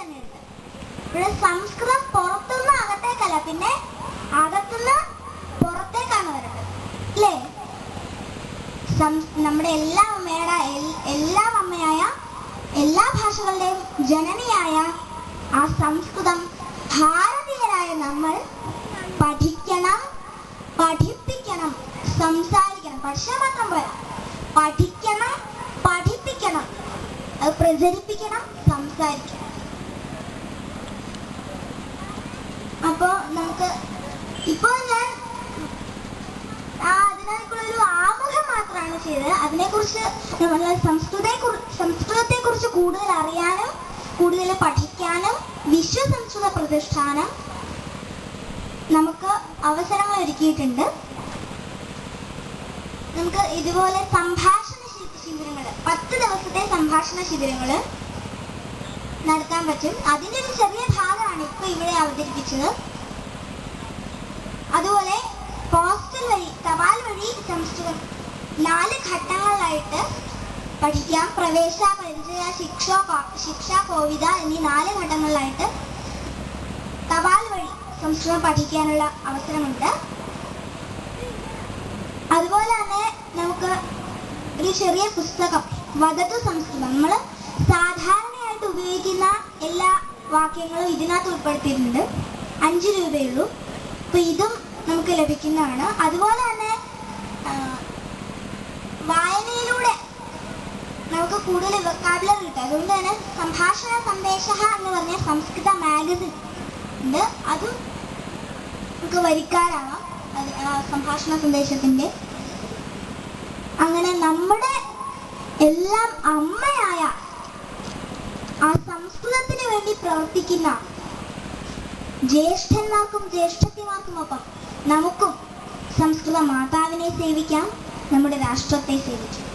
തന്നെ ഉണ്ട്. ഇവിടെ സംസ്കൃതം പുറത്തുനിന്ന് അകത്തേക്കല്ല, പിന്നെ അകത്തുനിന്ന് പുറത്തേക്കാണ് വരുന്നത് അല്ലേ? നമ്മുടെ എല്ലാ അമ്മയായ എല്ലാ ഭാഷകളുടെയും ജനനിയായ ആ സംസ്കൃതം ഭാരതീയരായ നമ്മൾ പഠിക്കണം, പഠിപ്പിക്കണം, സംസാരിക്കണം. പഠിച്ചാൽ മാത്രം പോരാ, പഠിക്കണം, പഠിപ്പിക്കണം, അത് പ്രചരിപ്പിക്കണം, സംസാരിക്കണം. അപ്പോ നമുക്ക് ഇപ്പോൾ ഞാൻ അതിനേക്കുള്ളൊരു ആമുഖം മാത്രമാണ് ചെയ്തത്. അതിനെക്കുറിച്ച് സംസ്കൃതത്തെക്കുറിച്ച് കൂടുതൽ അറിയാനും കൂടുതൽ പഠിക്കാനും വിശ്വസംസ്കൃത പ്രതിഷ്ഠാനം നമുക്ക് അവസരങ്ങൾ ഒരുക്കിയിട്ടുണ്ട്. നമുക്ക് ഇതുപോലെ സംഭാഷണ ശിബിരങ്ങൾ, 10 ദിവസത്തെ സംഭാഷണ ശിബിരങ്ങൾ നടത്താൻ പറ്റും. അതിൻ്റെ ഒരു ചെറിയ ഭാഗമാണ് ഇപ്പോൾ ഇവിടെ അവതരിപ്പിച്ചത്. അതുപോലെ പോസ്റ്റൽ വഴി, തപാൽ വഴി സംസ്കൃതം 4 ഘട്ടങ്ങളിലായിട്ട് പഠിക്കാം. പ്രവേശ, പരിചയ, ശിക്ഷ, കോവിത എന്നീ 4 ഘട്ടങ്ങളിലായിട്ട് തപാൽ വഴി സംസ്കൃതം പഠിക്കാനുള്ള അവസരമുണ്ട്. അതുപോലെ തന്നെ നമുക്ക് ഒരു ചെറിയ പുസ്തകം, വദതു സംസ്കൃതം, നമ്മൾ സാധാരണയായിട്ട് ഉപയോഗിക്കുന്ന എല്ലാ വാക്യങ്ങളും ഇതിനകത്ത് ഉൾപ്പെടുത്തിയിട്ടുണ്ട്. 5 രൂപയുള്ളൂ. അപ്പോൾ ഇതും നമുക്ക് ലഭിക്കുന്നതാണ്. അതുപോലെ തന്നെ വായനയിലൂടെ നമുക്ക് കൂടുതൽ വൊക്കാബുലറി കിട്ടും. അതുകൊണ്ട് തന്നെ സംഭാഷണ സന്ദേശ എന്ന് പറഞ്ഞ സംസ്കൃത മാഗസിൻ ഉണ്ട്. അതും നമുക്ക് വരിക്കാരാവാം, സംഭാഷണ സന്ദേശത്തിൻ്റെ. അങ്ങനെ നമ്മുടെ എല്ലാം അമ്മയായ ആ സംസ്കൃതത്തിന് വേണ്ടി പ്രവർത്തിക്കുന്ന ജ്യേഷ്ഠന്മാർക്കും ജ്യേഷ്ഠത്തിമാർക്കുമൊപ്പം നമുക്കും സംസ്കൃത മാതാവിനെ സേവിക്കാം, നമ്മുടെ രാഷ്ട്രത്തെ സേവിക്കാം.